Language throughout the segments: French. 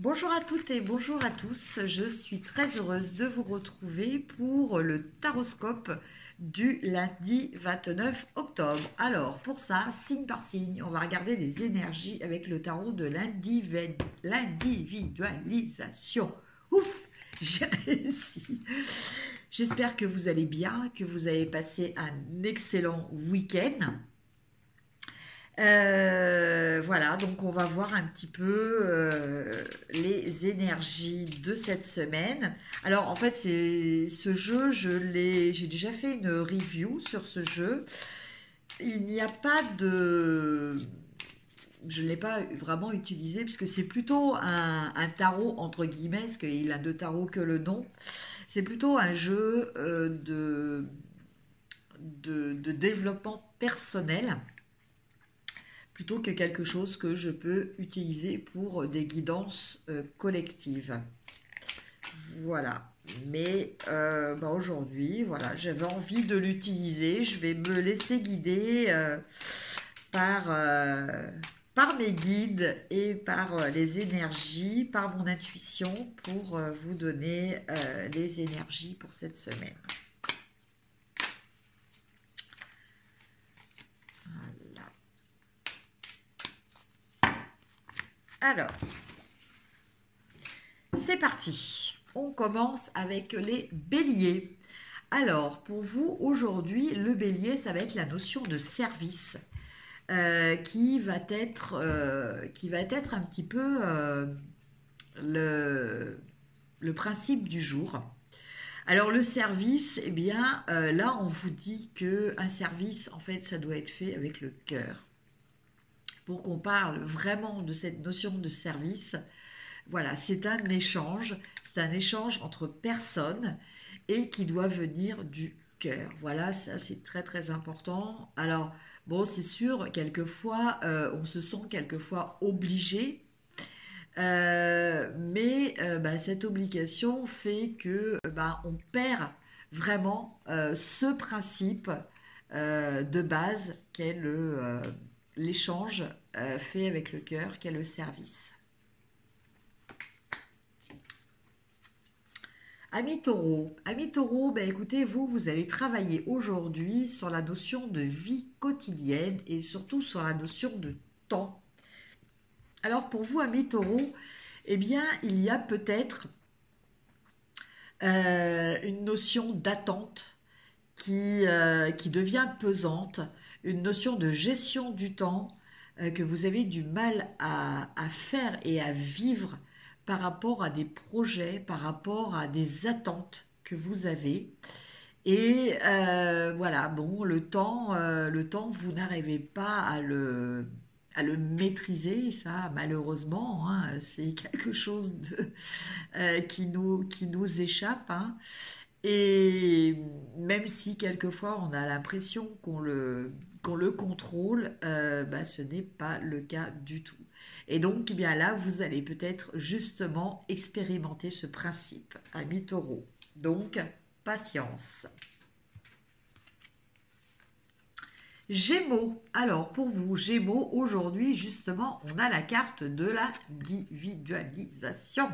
Bonjour à toutes et bonjour à tous, je suis très heureuse de vous retrouver pour le taroscope du lundi 29 octobre. Alors pour ça, signe par signe, on va regarder les énergies avec le tarot de l'individualisation. Ouf, j'ai réussi. J'espère que vous allez bien, que vous avez passé un excellent week-end. Voilà, donc on va voir un petit peu les énergies de cette semaine. Alors en fait, c'est ce jeu, j'ai déjà fait une review sur ce jeu. Il n'y a pas de, je ne l'ai pas vraiment utilisé puisque c'est plutôt un tarot entre guillemets, parce qu'il a de tarot que le nom. C'est plutôt un jeu de développement personnel, plutôt que quelque chose que je peux utiliser pour des guidances collectives. Voilà. Mais aujourd'hui, voilà, j'avais envie de l'utiliser. Je vais me laisser guider par mes guides et par les énergies, par mon intuition pour vous donner les énergies pour cette semaine. Alors, c'est parti. On commence avec les béliers. Alors, pour vous, aujourd'hui, le bélier, ça va être la notion de service qui va être un petit peu le principe du jour. Alors, le service, eh bien, là, on vous dit qu'un service, en fait, ça doit être fait avec le cœur. Pour qu'on parle vraiment de cette notion de service, voilà, c'est un échange entre personnes et qui doit venir du cœur. Voilà, ça c'est très très important. Alors, bon, c'est sûr, quelquefois, on se sent quelquefois obligé, mais cette obligation fait que on perd vraiment ce principe de base qu'est l'échange fait avec le cœur, qu'est le service. Amis taureaux, écoutez, vous allez travailler aujourd'hui sur la notion de vie quotidienne et surtout sur la notion de temps. Alors pour vous, amis taureaux, eh bien, il y a peut-être une notion d'attente qui devient pesante, une notion de gestion du temps que vous avez du mal à faire et à vivre par rapport à des projets, par rapport à des attentes que vous avez. Et voilà, bon, le temps, vous n'arrivez pas à le maîtriser, ça, malheureusement, hein, c'est quelque chose qui nous échappe, hein. Et même si quelquefois on a l'impression qu'on le contrôle, ce n'est pas le cas du tout. Et donc, eh bien là, vous allez peut-être justement expérimenter ce principe, amis taureaux. Donc, patience. Gémeaux. Alors, pour vous, Gémeaux, aujourd'hui, justement, on a la carte de l'individualisation.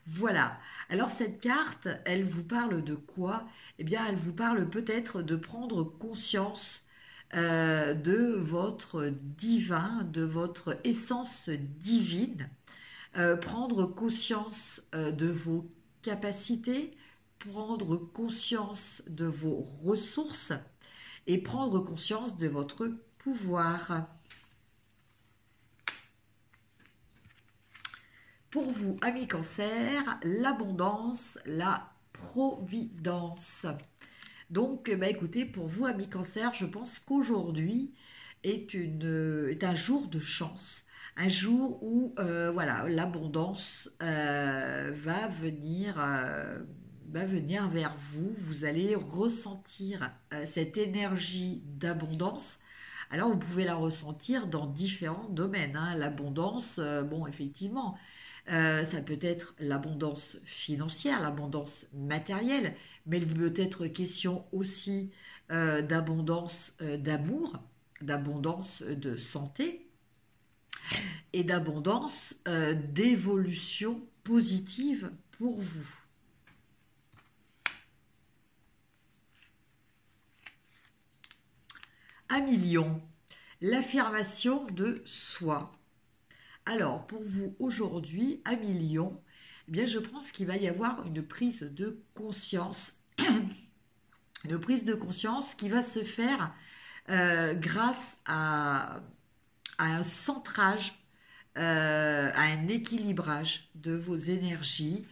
Voilà. Alors cette carte, elle vous parle de quoi? Eh bien, elle vous parle peut-être de prendre conscience de votre divin, de votre essence divine, prendre conscience de vos capacités, prendre conscience de vos ressources et prendre conscience de votre pouvoir. Pour vous, amis cancer, l'abondance, la providence. Donc, écoutez, pour vous, amis cancer, je pense qu'aujourd'hui est un jour de chance. Un jour où voilà, l'abondance va venir vers vous. Vous allez ressentir cette énergie d'abondance. Alors, vous pouvez la ressentir dans différents domaines, hein. L'abondance, bon, effectivement, ça peut être l'abondance financière, l'abondance matérielle, mais il peut être question aussi d'abondance d'amour, d'abondance de santé, et d'abondance, d'évolution positive pour vous. Amis Lion, l'affirmation de soi. Alors, pour vous aujourd'hui, amis Lion, eh bien, je pense qu'il va y avoir une prise de conscience, une prise de conscience qui va se faire grâce à un centrage, à un équilibrage de vos énergies.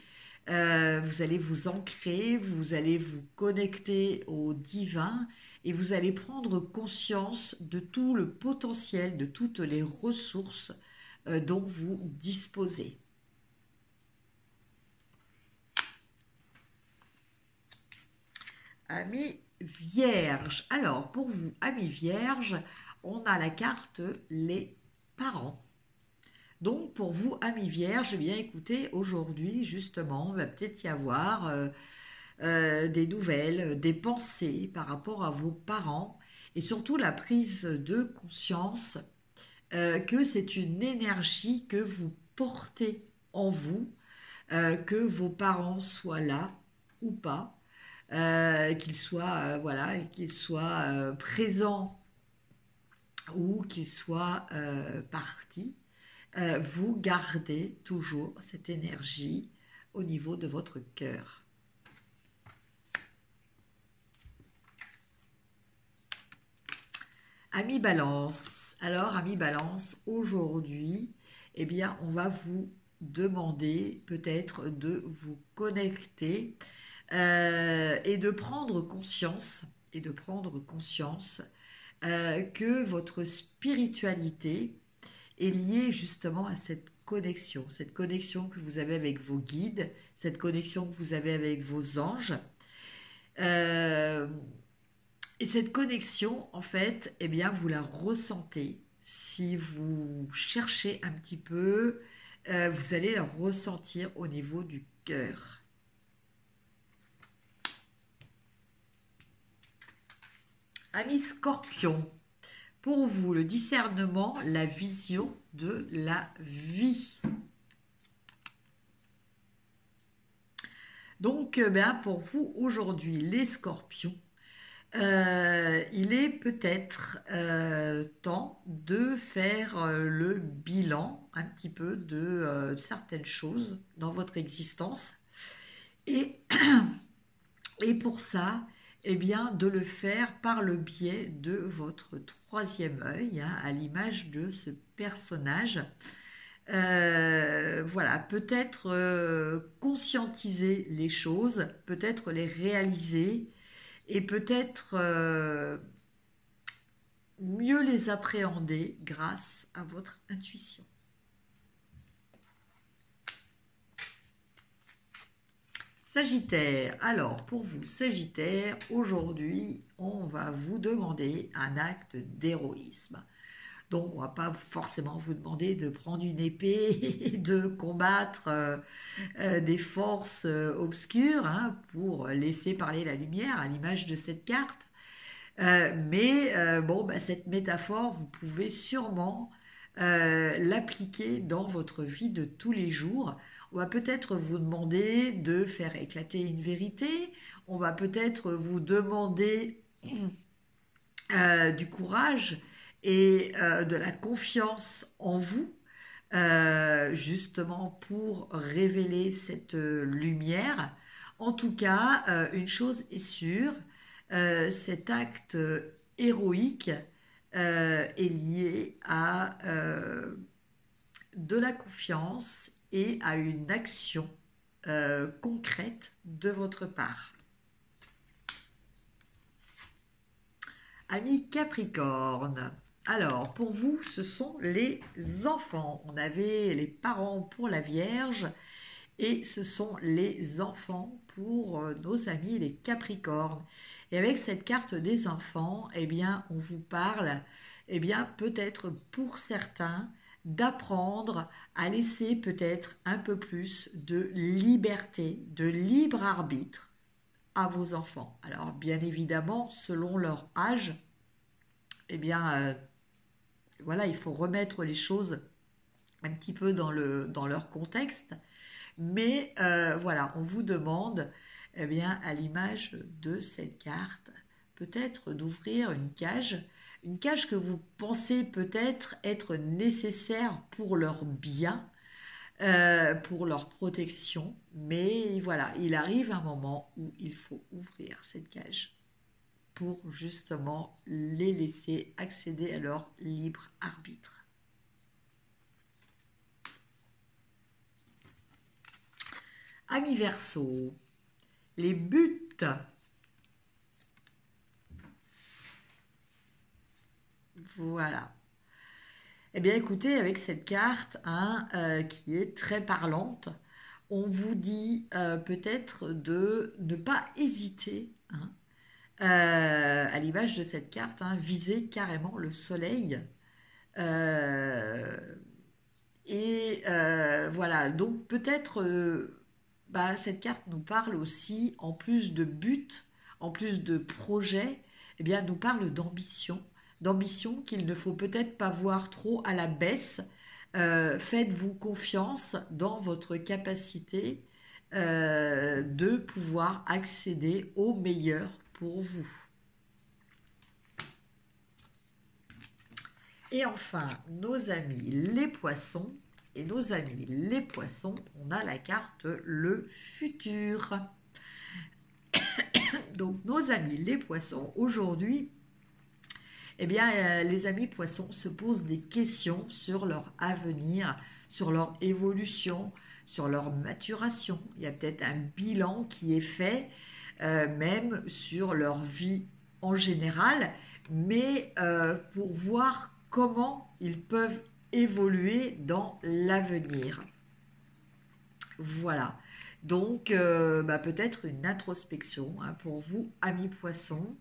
Vous allez vous ancrer, vous allez vous connecter au divin et vous allez prendre conscience de tout le potentiel, de toutes les ressources dont vous disposez. Amis Vierge. Alors, pour vous, amis Vierge, on a la carte les parents. Donc, pour vous, amis Vierge, eh bien, écoutez, aujourd'hui, justement, il va peut-être y avoir des nouvelles, des pensées par rapport à vos parents et surtout la prise de conscience que c'est une énergie que vous portez en vous, que vos parents soient là ou pas, qu'ils soient, voilà, qu'ils soient présents ou qu'ils soient partis. Vous gardez toujours cette énergie au niveau de votre cœur. Amis Balance. Alors, amis Balance, aujourd'hui, eh bien, on va vous demander peut-être de vous connecter et de prendre conscience, que votre spiritualité est liée justement à cette connexion que vous avez avec vos guides, cette connexion que vous avez avec vos anges. Et cette connexion, en fait, eh bien, vous la ressentez. Si vous cherchez un petit peu, vous allez la ressentir au niveau du cœur. Amis Scorpion, pour vous, le discernement, la vision de la vie. Donc, pour vous, aujourd'hui, les Scorpions, il est peut-être temps de faire le bilan un petit peu de certaines choses dans votre existence. Et pour ça, eh bien, de le faire par le biais de votre troisième œil, hein, à l'image de ce personnage. Voilà, peut-être conscientiser les choses, peut-être les réaliser et peut-être mieux les appréhender grâce à votre intuition. Sagittaire, alors pour vous Sagittaire, aujourd'hui on va vous demander un acte d'héroïsme. Donc on ne va pas forcément vous demander de prendre une épée et de combattre des forces obscures, hein, pour laisser parler la lumière à l'image de cette carte. Cette métaphore, vous pouvez sûrement l'appliquer dans votre vie de tous les jours. On va peut-être vous demander de faire éclater une vérité. On va peut-être vous demander du courage et de la confiance en vous, justement pour révéler cette lumière. En tout cas, une chose est sûre, cet acte héroïque est lié à de la confiance et à une action concrète de votre part. Amis Capricorne, alors pour vous ce sont les enfants. On avait les parents pour la Vierge et ce sont les enfants pour nos amis les Capricornes. Et avec cette carte des enfants, eh bien on vous parle, eh bien peut-être pour certains, d'apprendre à laisser peut-être un peu plus de liberté, de libre arbitre à vos enfants. Alors bien évidemment, selon leur âge, eh bien voilà, il faut remettre les choses un petit peu dans leur contexte. Mais voilà, on vous demande, eh bien, à l'image de cette carte, peut-être d'ouvrir une cage que vous pensez peut-être être nécessaire pour leur bien, pour leur protection. Mais voilà, il arrive un moment où il faut ouvrir cette cage pour justement les laisser accéder à leur libre arbitre. Amis Verseau, les buts. Voilà. Eh bien, écoutez, avec cette carte hein, qui est très parlante, on vous dit peut-être de ne pas hésiter, hein, à l'image de cette carte, hein, viser carrément le soleil. Euh, voilà, donc peut-être cette carte nous parle aussi, en plus de buts, en plus de projets, eh bien, nous parle d'ambition qu'il ne faut peut-être pas voir trop à la baisse. Faites-vous confiance dans votre capacité de pouvoir accéder au meilleur pour vous. Et enfin, nos amis les poissons. Et nos amis les poissons, on a la carte le futur. Donc nos amis les poissons, aujourd'hui, eh bien les amis poissons se posent des questions sur leur avenir, sur leur évolution, sur leur maturation. Il y a peut-être un bilan qui est fait, même sur leur vie en général, mais pour voir comment ils peuvent évoluer dans l'avenir. Voilà. Donc, peut-être une introspection hein, pour vous, amis poissons,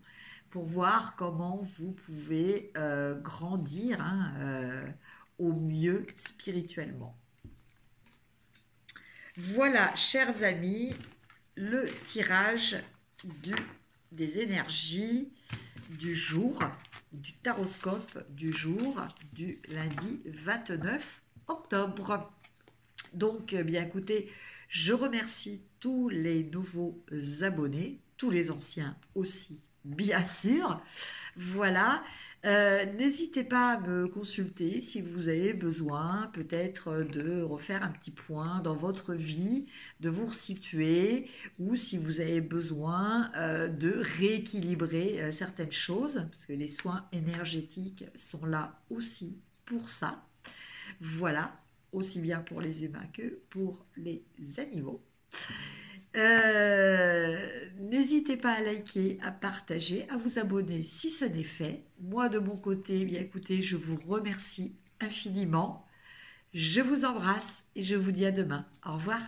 pour voir comment vous pouvez grandir hein, au mieux spirituellement. Voilà, chers amis, le tirage des énergies du jour, du taroscope du jour du lundi 29 octobre. Donc, bien écoutez, je remercie tous les nouveaux abonnés, tous les anciens aussi, bien sûr. Voilà. N'hésitez pas à me consulter si vous avez besoin peut-être de refaire un petit point dans votre vie, de vous resituer ou si vous avez besoin de rééquilibrer certaines choses, parce que les soins énergétiques sont là aussi pour ça. Voilà, aussi bien pour les humains que pour les animaux. N'hésitez pas à liker, à partager, à vous abonner si ce n'est fait. Moi de mon côté, eh bien écoutez, je vous remercie infiniment. Je vous embrasse et je vous dis à demain. Au revoir.